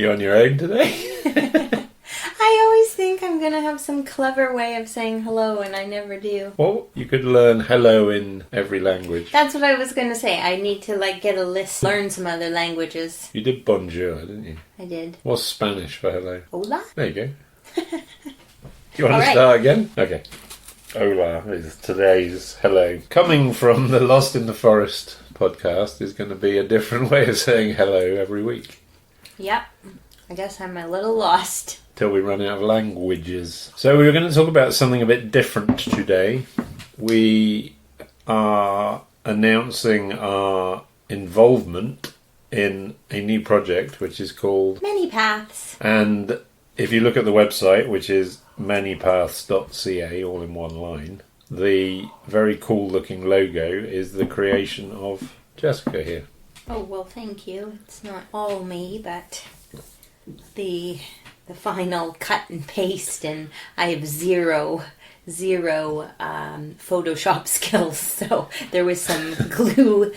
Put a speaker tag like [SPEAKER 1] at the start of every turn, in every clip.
[SPEAKER 1] You on your own today?
[SPEAKER 2] I always think I'm going to have some clever way of saying hello, and I never do.
[SPEAKER 1] Well, you could learn hello in every language.
[SPEAKER 2] That's what I was going to say. I need to, get a list, learn some other languages.
[SPEAKER 1] You did bonjour, didn't you?
[SPEAKER 2] I did.
[SPEAKER 1] What's Spanish for hello?
[SPEAKER 2] Hola?
[SPEAKER 1] There you go. You want to start again? Okay. Hola is today's hello. Coming from the Lost in the Forest podcast is going to be a different way of saying hello every week.
[SPEAKER 2] Yep. I guess I'm a little lost.
[SPEAKER 1] Till we run out of languages. So we were going to talk about something a bit different today. We are announcing our involvement in a new project which is called
[SPEAKER 2] Many Paths.
[SPEAKER 1] And if you look at the website, which is manypaths.ca, all in one line, the very cool looking logo is the creation of Jessica here.
[SPEAKER 2] Oh, well, thank you. It's not all me, but the final cut and paste, and I have zero Photoshop skills, so there was some glue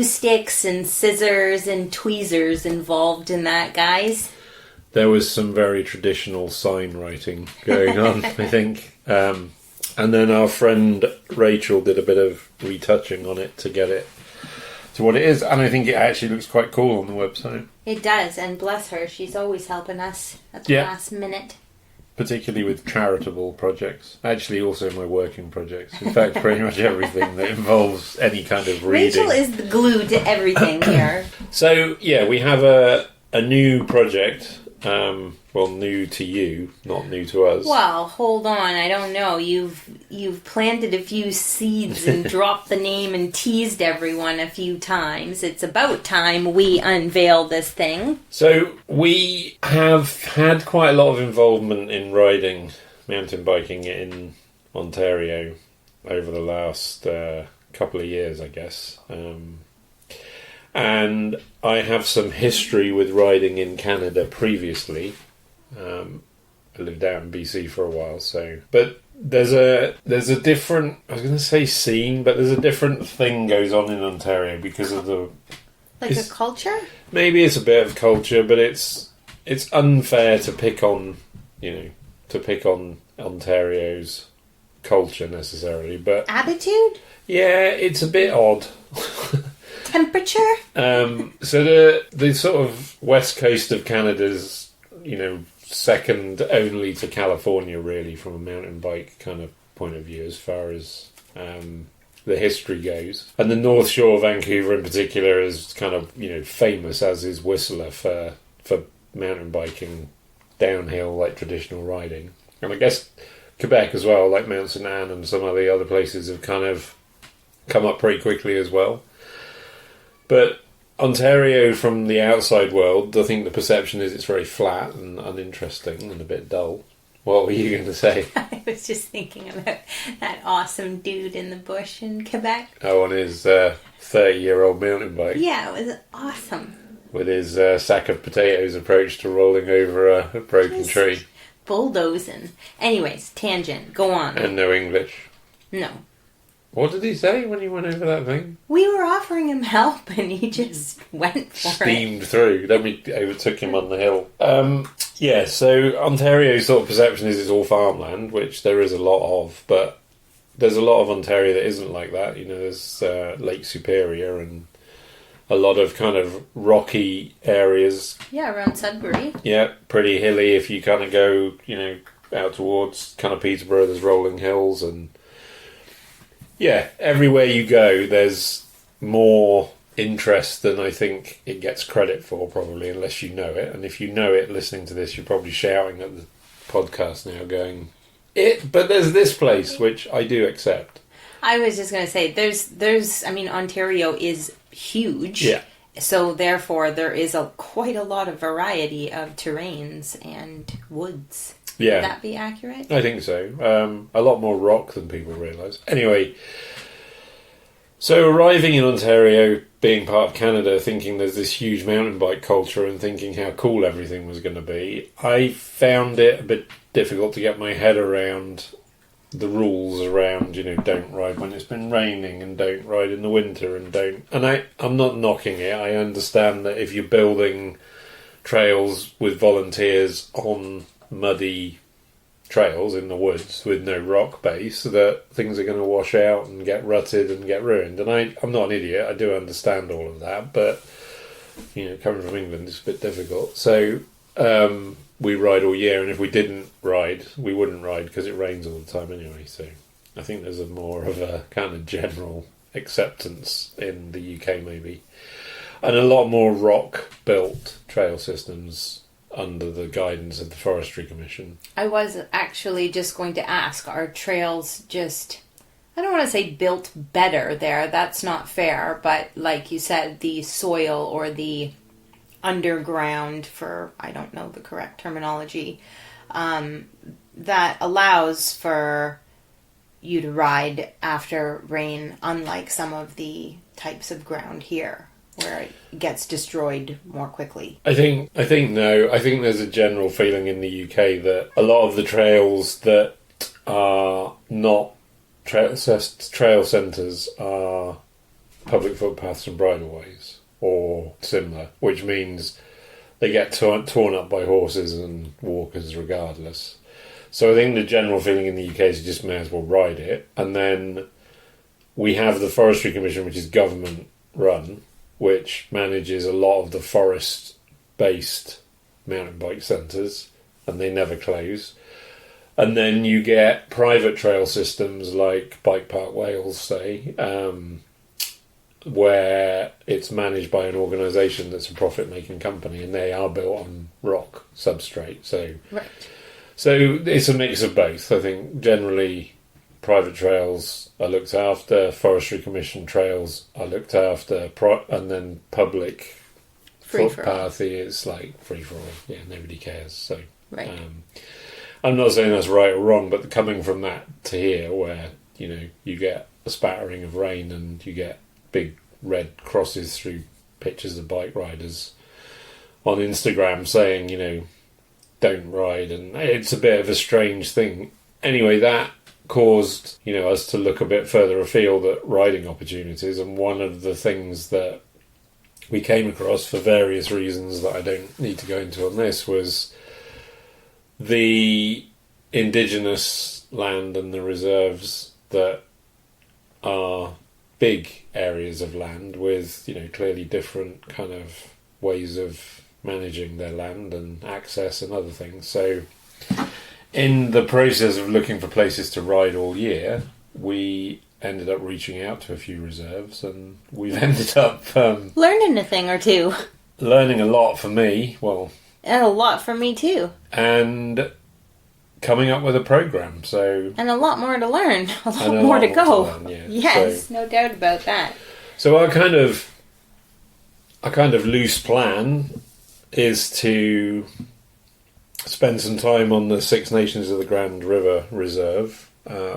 [SPEAKER 2] sticks and scissors and tweezers involved in that, guys.
[SPEAKER 1] There was some very traditional sign writing going on, I think. And then our friend Rachel did a bit of retouching on it to get it to what it is, and I think it actually looks quite cool on the website.
[SPEAKER 2] It does, and bless her, she's always helping us at the last minute.
[SPEAKER 1] Particularly with charitable projects. Actually, also my working projects. In fact, pretty much everything that involves any kind of reading.
[SPEAKER 2] Rachel is the glue to everything here.
[SPEAKER 1] So, yeah, we have a new project. Well, new to you, not new to us.
[SPEAKER 2] Well, hold on, I don't know. You've planted a few seeds and dropped the name and teased everyone a few times. It's about time we unveil this thing.
[SPEAKER 1] So we have had quite a lot of involvement in riding, mountain biking in Ontario over the last couple of years, I guess. And I have some history with riding in Canada previously. I lived out in BC for a while, but there's a different, I was going to say scene, but there's a different thing goes on in Ontario because of the
[SPEAKER 2] a culture.
[SPEAKER 1] Maybe it's a bit of culture, but it's unfair to pick on Ontario's culture necessarily, but
[SPEAKER 2] attitude.
[SPEAKER 1] Yeah, it's a bit odd.
[SPEAKER 2] Temperature.
[SPEAKER 1] So the sort of west coast of Canada's, second only to California, really, from a mountain bike kind of point of view, as far as the history goes. And the North Shore of Vancouver, in particular, is kind of famous, as is Whistler, for mountain biking, downhill, like traditional riding. And I guess Quebec as well, like Mount St. Anne and some of the other places, have kind of come up pretty quickly as well. But Ontario, from the outside world, I think the perception is it's very flat and uninteresting and a bit dull. What were you going to say?
[SPEAKER 2] I was just thinking about that awesome dude in the bush in Quebec.
[SPEAKER 1] Oh, on his 30-year-old mountain bike.
[SPEAKER 2] Yeah, it was awesome.
[SPEAKER 1] With his sack of potatoes approach to rolling over a broken tree.
[SPEAKER 2] Bulldozing. Anyways, tangent. Go on.
[SPEAKER 1] And no English.
[SPEAKER 2] No.
[SPEAKER 1] What did he say when he went over that thing?
[SPEAKER 2] We were offering him help and he just went for
[SPEAKER 1] Steamed through. Then we overtook him on the hill. Yeah, so Ontario's sort of perception is it's all farmland, which there is a lot of, but there's a lot of Ontario that isn't like that. There's Lake Superior and a lot of kind of rocky areas.
[SPEAKER 2] Yeah, around Sudbury.
[SPEAKER 1] Yeah, pretty hilly if you kind of go, out towards kind of Peterborough, there's rolling hills and yeah, everywhere you go, there's more interest than I think it gets credit for, probably, unless you know it. And if you know it, listening to this, you're probably shouting at the podcast now, going, but there's this place, which I do accept.
[SPEAKER 2] I was just going to say, Ontario is huge.
[SPEAKER 1] Yeah.
[SPEAKER 2] So therefore, there is quite a lot of variety of terrains and woods.
[SPEAKER 1] Yeah.
[SPEAKER 2] Would that be accurate?
[SPEAKER 1] I think so. A lot more rock than people realise. Anyway, so arriving in Ontario, being part of Canada, thinking there's this huge mountain bike culture and thinking how cool everything was going to be, I found it a bit difficult to get my head around the rules around, don't ride when it's been raining and don't ride in the winter and don't... And I'm not knocking it. I understand that if you're building trails with volunteers on muddy trails in the woods with no rock base, that things are going to wash out and get rutted and get ruined. And I'm not an idiot, I do understand all of that, but coming from England, it's a bit difficult. So we ride all year, and if we didn't ride, we wouldn't ride because it rains all the time anyway. So I think there's more of a kind of general acceptance in the UK maybe, and a lot more rock built trail systems under the guidance of the Forestry Commission.
[SPEAKER 2] I was actually just going to ask, are trails just, I don't want to say built better there, that's not fair, but like you said, the soil or the underground, for, I don't know the correct terminology, that allows for you to ride after rain, unlike some of the types of ground here, where it gets destroyed more quickly. I think there's a general feeling in the UK that a lot of the trails that are not trail centres are public footpaths and bridleways or similar, which means they get torn up by horses and walkers regardless. So I think the general feeling in the UK is you just may as well ride it. And then we have the Forestry Commission, which is government run, which manages a lot of the forest-based mountain bike centres, and they never close. And then you get private trail systems like Bike Park Wales, say, where it's managed by an organisation that's a profit-making company, and they are built on rock substrate. So it's a mix of both. I think generally private trails are looked after, Forestry Commission trails are looked after, and then public footpath is like free for all. Yeah, nobody cares. So I'm not saying that's right or wrong, but coming from that to here, where you get a spattering of rain and you get big red crosses through pictures of bike riders on Instagram saying don't ride, and it's a bit of a strange thing. Anyway, that caused us to look a bit further afield at riding opportunities, and one of the things that we came across, for various reasons that I don't need to go into on this, was the Indigenous land and the reserves that are big areas of land with clearly different kind of ways of managing their land and access and other things. So in the process of looking for places to ride all year, we ended up reaching out to a few reserves, and we've ended up learning a thing or two.
[SPEAKER 1] Learning a lot for me,
[SPEAKER 2] and a lot for me too.
[SPEAKER 1] And coming up with a program.
[SPEAKER 2] And a lot more to learn, a lot more to go. Learn, yeah. Yes, no doubt about that.
[SPEAKER 1] So our kind of loose plan is to spend some time on the Six Nations of the Grand River Reserve,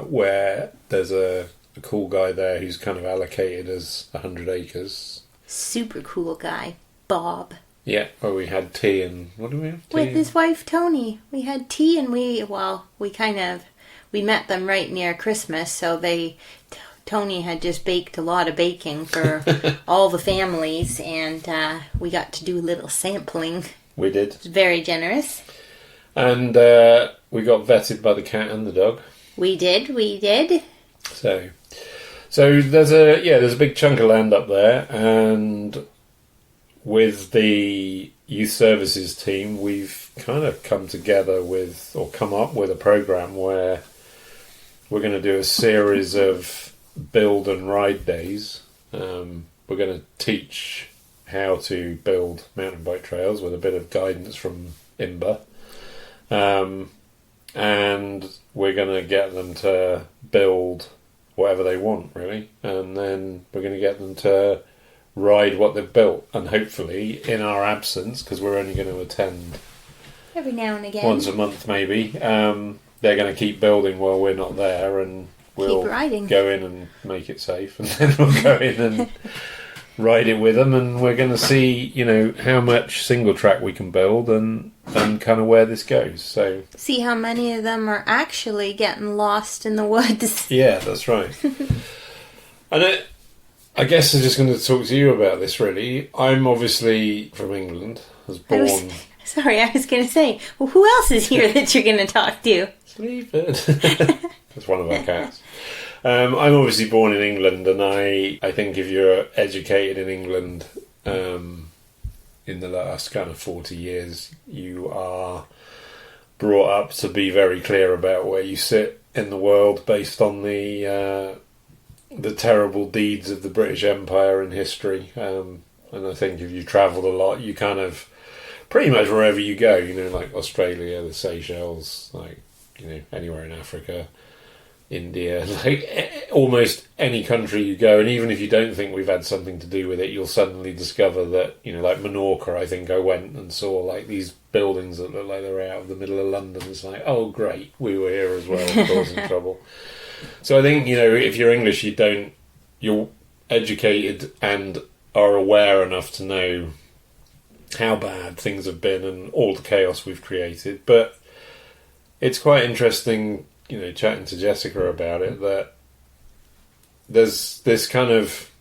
[SPEAKER 1] where there's a cool guy there who's kind of allocated as 100 acres. Super
[SPEAKER 2] cool guy, Bob.
[SPEAKER 1] Yeah, well, we had tea and... What did we have? Tea
[SPEAKER 2] with his wife, Tony. We had tea and we met them right near Christmas, so Tony had just baked a lot of baking for all the families, and we got to do a little sampling.
[SPEAKER 1] We did.
[SPEAKER 2] It was very generous.
[SPEAKER 1] And we got vetted by the cat and the dog.
[SPEAKER 2] We did.
[SPEAKER 1] So there's a big chunk of land up there, and with the youth services team, we've kind of come up with a program where we're going to do a series of build and ride days. We're going to teach how to build mountain bike trails with a bit of guidance from IMBA. And we're going to get them to build whatever they want, really. And then we're going to get them to ride what they've built. And hopefully, in our absence, because we're only going to attend
[SPEAKER 2] every now and again,
[SPEAKER 1] once a month maybe, they're going to keep building while we're not there, and we'll go in and make it safe. And then we'll go in and ride it with them, and we're going to see, how much single track we can build and kind of where this goes. So
[SPEAKER 2] see how many of them are actually getting lost in the woods.
[SPEAKER 1] Yeah, that's right. And I guess I'm just going to talk to you about this, really. I'm obviously from England. was born...
[SPEAKER 2] Sorry, I was going to say, well, who else is here that you're going to talk to?
[SPEAKER 1] Sleeping. That's one of our cats. I'm obviously born in England, and I think if you're educated in England in the last kind of 40 years, you are brought up to be very clear about where you sit in the world based on the terrible deeds of the British Empire in history. And I think if you travelled a lot, you kind of pretty much wherever you go, like Australia, the Seychelles, like, anywhere in Africa, India, like almost any country you go, and even if you don't think we've had something to do with it, you'll suddenly discover that, like Menorca, I think I went and saw like these buildings that look like they're out of the middle of London. It's like, oh great, we were here as well, causing trouble. So I think, if you're English, you're educated and are aware enough to know how bad things have been and all the chaos we've created. But it's quite interesting, chatting to Jessica about it, that there's this kind of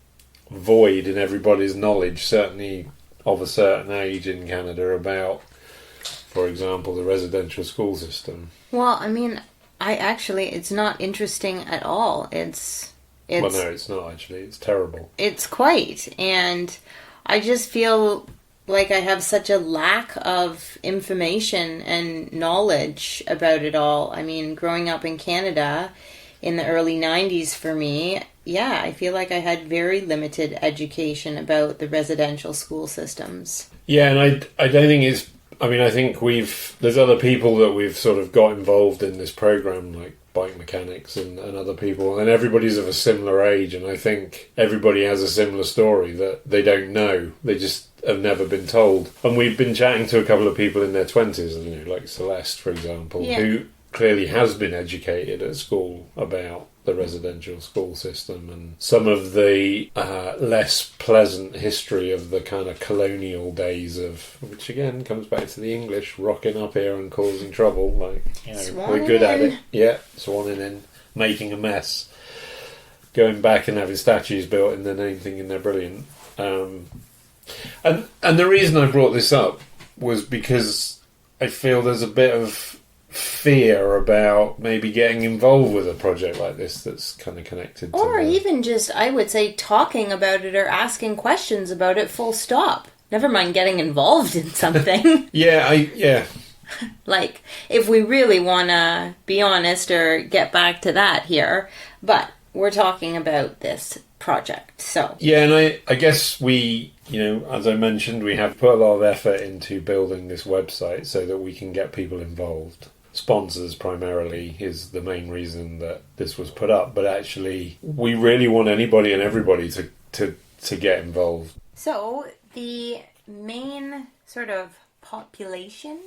[SPEAKER 1] void in everybody's knowledge, certainly of a certain age in Canada, about, for example, the residential school system.
[SPEAKER 2] Well, I mean, it's not interesting at all.
[SPEAKER 1] Well, no, it's not actually. It's terrible.
[SPEAKER 2] It's quite. And I just feel like I have such a lack of information and knowledge about it all. I mean, growing up in Canada in the early 90s for me, I feel like I had very limited education about the residential school systems.
[SPEAKER 1] Yeah, and I don't think it's... I mean, I think there's other people that we've sort of got involved in this program, like bike mechanics and other people, and everybody's of a similar age, and I think everybody has a similar story that they don't know. They just have never been told. And we've been chatting to a couple of people in their 20s, like Celeste, for example, who clearly has been educated at school about the residential school system and some of the less pleasant history of the kind of colonial days which again comes back to the English rocking up here and causing trouble. Like, we're good at it. Yeah, swanning in, making a mess, going back and having statues built in their name, thinking they're brilliant. And the reason I brought this up was because I feel there's a bit of fear about maybe getting involved with a project like this that's kind of connected to
[SPEAKER 2] even just, I would say, talking about it or asking questions about it, full stop. Never mind getting involved in something.
[SPEAKER 1] Yeah.
[SPEAKER 2] Like, if we really want to be honest or get back to that here, but we're talking about this project, so. Yeah,
[SPEAKER 1] and I guess we, as I mentioned, we have put a lot of effort into building this website so that we can get people involved. Sponsors primarily is the main reason that this was put up, but actually we really want anybody and everybody to get involved.
[SPEAKER 2] So the main sort of population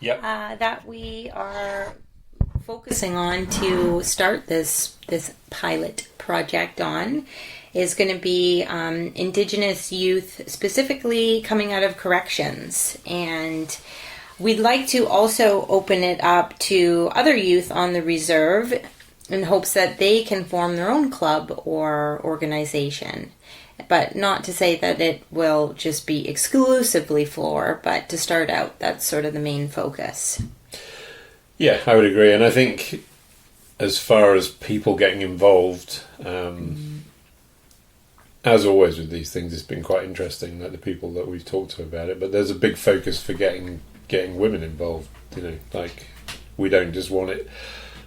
[SPEAKER 2] that we are focusing on to start this pilot project on is going to be Indigenous youth, specifically coming out of corrections. And we'd like to also open it up to other youth on the reserve in hopes that they can form their own club or organization. But not to say that it will just be exclusively floor, but to start out, that's sort of the main focus.
[SPEAKER 1] Yeah, I would agree. And I think as far as people getting involved, as always with these things, it's been quite interesting, like the people that we've talked to about it, but there's a big focus for getting women involved. Like, we don't just want it...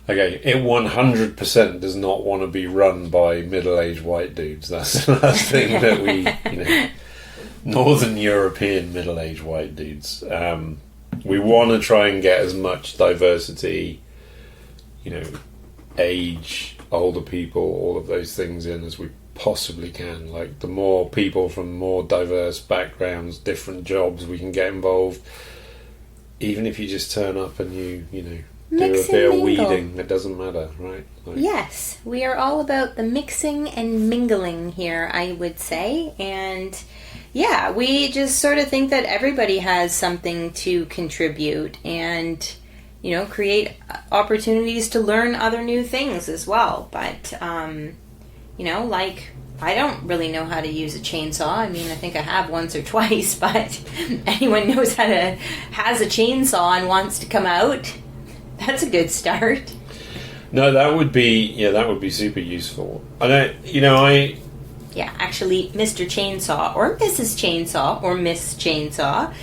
[SPEAKER 1] Okay, it 100% does not want to be run by middle-aged white dudes. That's the last thing that we, Northern European middle-aged white dudes. We want to try and get as much diversity, age, older people, all of those things in as we possibly can. Like, the more people from more diverse backgrounds, different jobs we can get involved, even if you just turn up and you do a bit of weeding, it doesn't matter, right?
[SPEAKER 2] Yes, we are all about the mixing and mingling here, I would say. And yeah, we just sort of think that everybody has something to contribute and, create opportunities to learn other new things as well. But, like I don't really know how to use a chainsaw. I mean, I think I have once or twice, but anyone knows has a chainsaw and wants to come out, that's a good start.
[SPEAKER 1] No, that would be super useful.
[SPEAKER 2] Yeah, actually, Mr. Chainsaw, or Mrs. Chainsaw, or Miss Chainsaw.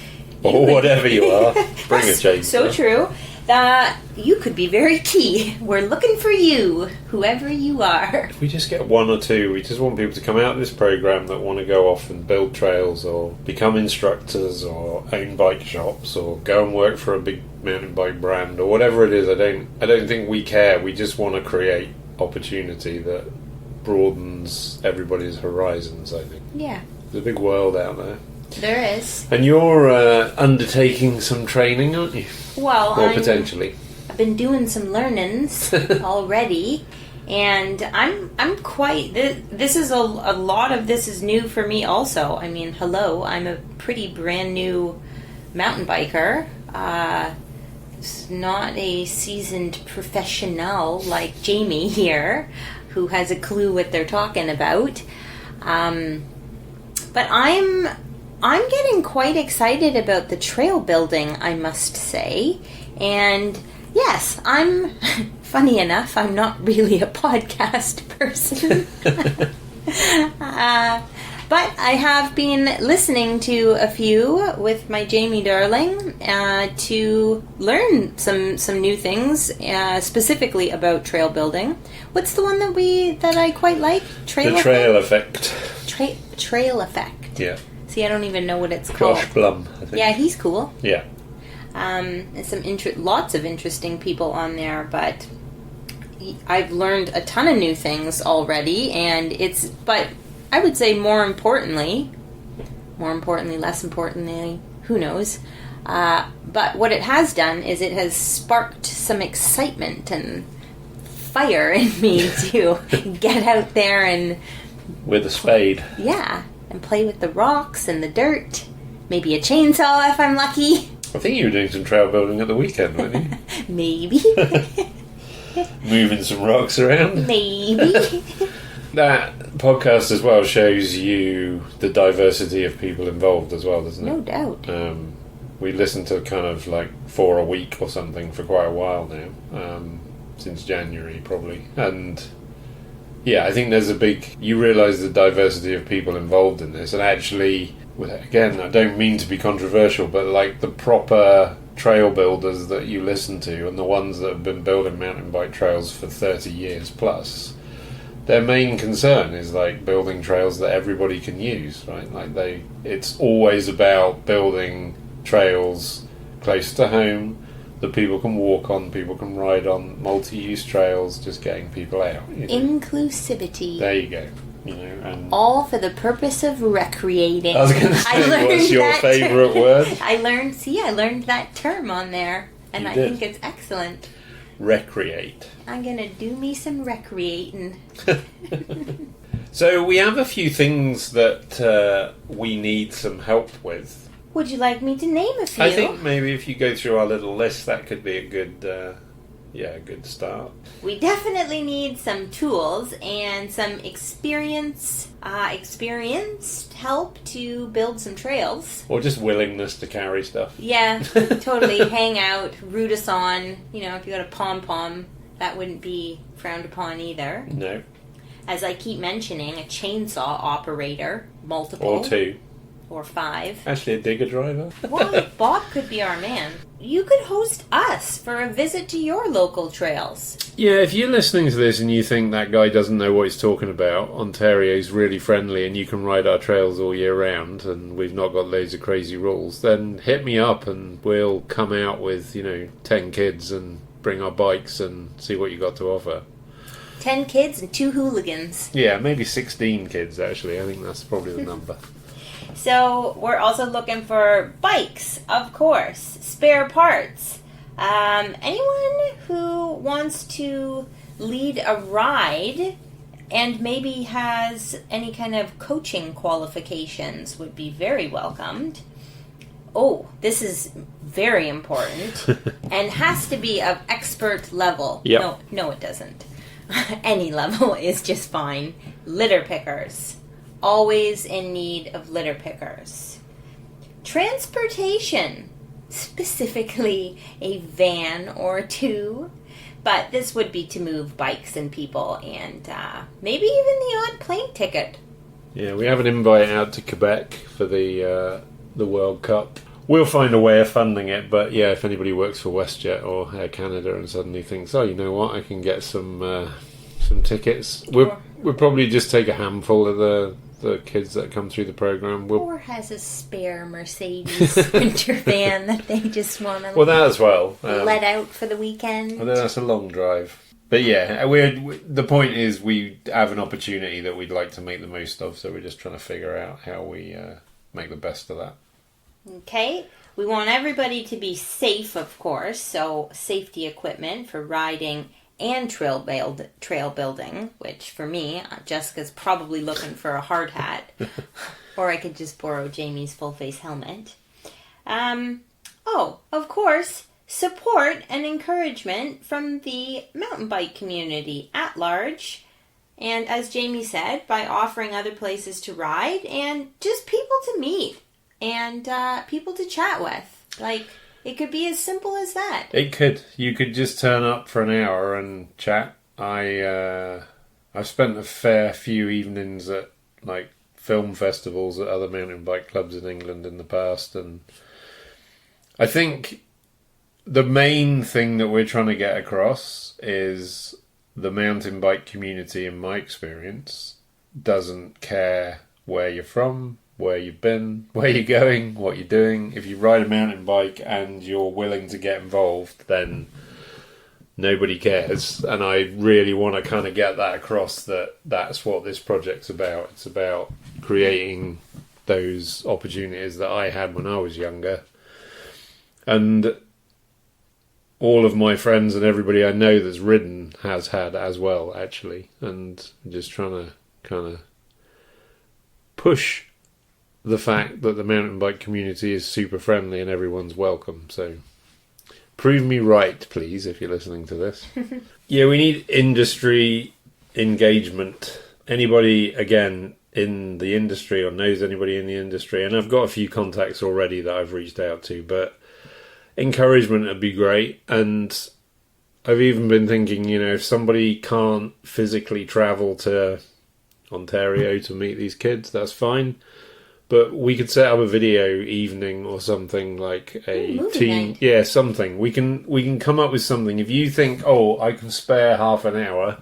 [SPEAKER 1] Or whatever you are, bring a chainsaw.
[SPEAKER 2] So true. That you could be very key. We're looking for you, whoever you are.
[SPEAKER 1] If we just get one or two, we just want people to come out of this program that want to go off and build trails or become instructors or own bike shops or go and work for a big mountain bike brand or whatever it is. I don't think we care. We just want to create opportunity that broadens everybody's horizons, I think.
[SPEAKER 2] Yeah.
[SPEAKER 1] There's a big world out there.
[SPEAKER 2] There is.
[SPEAKER 1] And you're undertaking some training, aren't you?
[SPEAKER 2] Well,
[SPEAKER 1] or potentially.
[SPEAKER 2] I've been doing some learnings already, and I'm quite. This is a lot of this is new for me. Also, I mean, hello, I'm a pretty brand new mountain biker. It's not a seasoned professional like Jamie here, who has a clue what they're talking about. But I'm getting quite excited about the trail building, I must say. And yes, funny enough, I'm not really a podcast person. But I have been listening to a few with my Jamie darling to learn some new things, specifically about trail building. What's the one that I quite like?
[SPEAKER 1] The Trail Effect.
[SPEAKER 2] Trail Effect.
[SPEAKER 1] Yeah.
[SPEAKER 2] See, I don't even know what it's called.
[SPEAKER 1] Josh Blum, I think.
[SPEAKER 2] Yeah, he's cool.
[SPEAKER 1] Yeah.
[SPEAKER 2] And lots of interesting people on there, but I've learned a ton of new things already, but I would say more importantly, less importantly, who knows? But what it has done is it has sparked some excitement and fire in me to get out there and
[SPEAKER 1] with a spade.
[SPEAKER 2] Yeah. And play with the rocks and the dirt. Maybe a chainsaw if I'm lucky.
[SPEAKER 1] I think you were doing some trail building at the weekend, weren't you?
[SPEAKER 2] Maybe.
[SPEAKER 1] Moving some rocks around.
[SPEAKER 2] Maybe.
[SPEAKER 1] That podcast as well shows you the diversity of people involved as well, doesn't it?
[SPEAKER 2] No doubt.
[SPEAKER 1] We listened to kind of like 4 a week or something for quite a while now. Since January probably. And yeah, I think there's you realise the diversity of people involved in this, and actually, again, I don't mean to be controversial, but like the proper trail builders that you listen to and the ones that have been building mountain bike trails for 30 years plus, their main concern is like building trails that everybody can use, right? Like it's always about building trails close to home that people can walk on, people can ride on, multi-use trails, just getting people out.
[SPEAKER 2] Inclusivity.
[SPEAKER 1] There you go. And
[SPEAKER 2] all for the purpose of recreating.
[SPEAKER 1] I was going to say, what's your favourite word?
[SPEAKER 2] I learned that term on there, and I think it's excellent.
[SPEAKER 1] Recreate.
[SPEAKER 2] I'm going to do me some recreating.
[SPEAKER 1] So we have a few things that we need some help with.
[SPEAKER 2] Would you like me to name a few?
[SPEAKER 1] I think maybe if you go through our little list, that could be a good start.
[SPEAKER 2] We definitely need some tools and some experienced help to build some trails.
[SPEAKER 1] Or just willingness to carry stuff.
[SPEAKER 2] Yeah, totally. Hang out, root us on. If you got a pom-pom, that wouldn't be frowned upon either.
[SPEAKER 1] No.
[SPEAKER 2] As I keep mentioning, a chainsaw operator, multiple.
[SPEAKER 1] Or 2.
[SPEAKER 2] Or 5.
[SPEAKER 1] Actually, a digger driver.
[SPEAKER 2] Well, Bob could be our man. You could host us for a visit to your local trails.
[SPEAKER 1] Yeah, if you're listening to this and you think that guy doesn't know what he's talking about, Ontario's really friendly and you can ride our trails all year round and we've not got loads of crazy rules, then hit me up and we'll come out with, 10 kids and bring our bikes and see what you got to offer.
[SPEAKER 2] 10 kids and 2 hooligans.
[SPEAKER 1] Yeah, maybe 16 kids, actually. I think that's probably the number.
[SPEAKER 2] So we're also looking for bikes, of course, spare parts. Anyone who wants to lead a ride and maybe has any kind of coaching qualifications would be very welcomed. Oh, this is very important and has to be of expert level.
[SPEAKER 1] Yep.
[SPEAKER 2] No, it doesn't. any level is just fine. Litter pickers. Always in need of litter pickers. Transportation. Specifically a van or two. But this would be to move bikes and people and maybe even the odd plane ticket.
[SPEAKER 1] Yeah, we have an invite out to Quebec for the World Cup. We'll find a way of funding it, but yeah, if anybody works for WestJet or Air Canada and suddenly thinks, oh, you know what, I can get some tickets, we'll probably just take a handful of the kids that come through the program.
[SPEAKER 2] Or has a spare Mercedes Sprinter van that they just want to
[SPEAKER 1] that as well.
[SPEAKER 2] let out for the weekend.
[SPEAKER 1] Although that's a long drive. But yeah, the point is we have an opportunity that we'd like to make the most of, so we're just trying to figure out how we make the best of that.
[SPEAKER 2] Okay, we want everybody to be safe, of course, so safety equipment for riding and trail building, which for me, Jessica's probably looking for a hard hat, or I could just borrow Jamie's full face helmet. Of course, support and encouragement from the mountain bike community at large. And as Jamie said, by offering other places to ride and just people to meet and people to chat with. Like, it could be as simple as that.
[SPEAKER 1] It could. You could just turn up for an hour and chat. I've spent a fair few evenings at like film festivals at other mountain bike clubs in England in the past, and I think the main thing that we're trying to get across is the mountain bike community, in my experience, doesn't care where you're from, where you've been, where you're going, what you're doing. If you ride a mountain bike and you're willing to get involved, then nobody cares. And I really want to kind of get that across, that that's what this project's about. It's about creating those opportunities that I had when I was younger. And all of my friends and everybody I know that's ridden has had as well, actually. And I'm just trying to kind of push the fact that the mountain bike community is super friendly and everyone's welcome. So prove me right, please, if you're listening to this. Yeah, we need industry engagement. Anybody, again, in the industry or knows anybody in the industry, and I've got a few contacts already that I've reached out to, but encouragement would be great. And I've even been thinking, if somebody can't physically travel to Ontario to meet these kids, that's fine. But we could set up a video evening or something, like a team. Night. Yeah, something. We can come up with something. If you think, I can spare half an hour,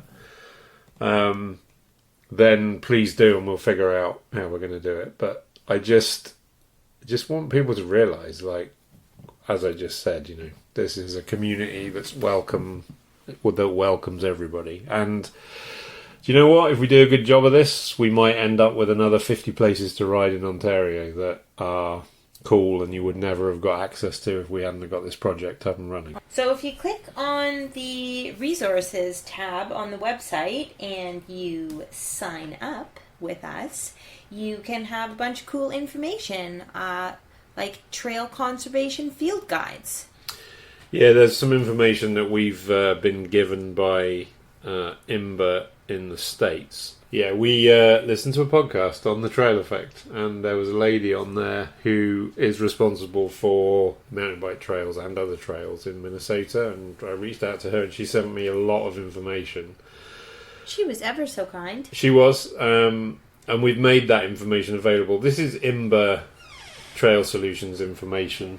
[SPEAKER 1] then please do, and we'll figure out how we're going to do it. But I just want people to realise, like, as I just said, this is a community that welcomes everybody. And do you know what? If we do a good job of this, we might end up with another 50 places to ride in Ontario that are cool and you would never have got access to if we hadn't got this project up and running.
[SPEAKER 2] So if you click on the resources tab on the website and you sign up with us, you can have a bunch of cool information, like trail conservation field guides.
[SPEAKER 1] Yeah, there's some information that we've been given by IMBA in the States. Yeah, we listened to a podcast on the trail effect, and there was a lady on there who is responsible for mountain bike trails and other trails in Minnesota, and I reached out to her and she sent me a lot of information.
[SPEAKER 2] She was ever so kind.
[SPEAKER 1] She was, and we've made that information available. This is IMBA Trail Solutions information,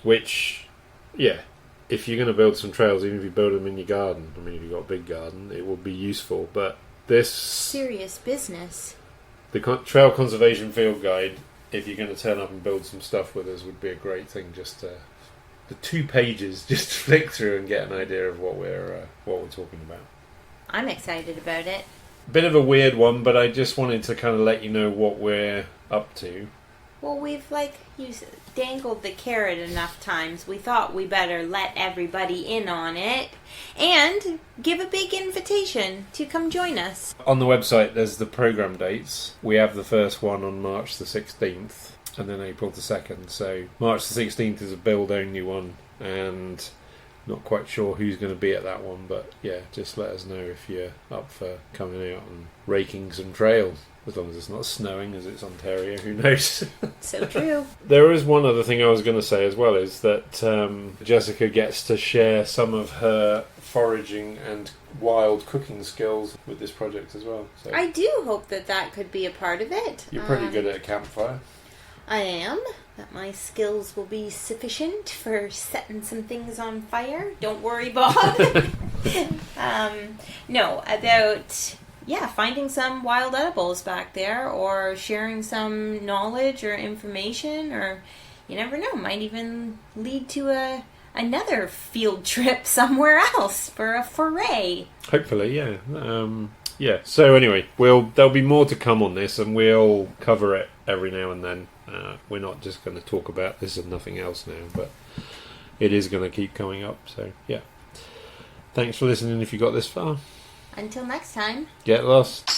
[SPEAKER 1] which, yeah, if you're going to build some trails, even if you build them in your garden, I mean, if you've got a big garden, it will be useful. But this
[SPEAKER 2] serious business,
[SPEAKER 1] the Trail Conservation Field Guide, if you're going to turn up and build some stuff with us, would be a great thing. Just the 2 pages, just to flick through and get an idea of what we're talking about.
[SPEAKER 2] I'm excited about it.
[SPEAKER 1] Bit of a weird one, but I just wanted to kind of let you know what we're up to.
[SPEAKER 2] Well, we've dangled the carrot enough times. We thought we better let everybody in on it and give a big invitation to come join us.
[SPEAKER 1] On the website, there's the program dates. We have the first one on March the 16th and then April the 2nd. So March the 16th is a build-only one, and Not quite sure who's going to be at that one, but yeah, just let us know if you're up for coming out and raking some trails. As long as it's not snowing, as it's Ontario, who knows?
[SPEAKER 2] So true.
[SPEAKER 1] There is one other thing I was going to say as well, is that Jessica gets to share some of her foraging and wild cooking skills with this project as well. So
[SPEAKER 2] I do hope that could be a part of it.
[SPEAKER 1] you're pretty good at a campfire.
[SPEAKER 2] I am. That my skills will be sufficient for setting some things on fire. Don't worry, Bob. No, about finding some wild edibles back there, or sharing some knowledge or information, or you never know, might even lead to another field trip somewhere else for a foray.
[SPEAKER 1] Hopefully, yeah. Yeah. So anyway, there'll be more to come on this, and we'll cover it every now and then. We're not just going to talk about this and nothing else now, but it is going to keep coming up. So yeah. Thanks for listening if you got this far.
[SPEAKER 2] Until next time.
[SPEAKER 1] Get lost.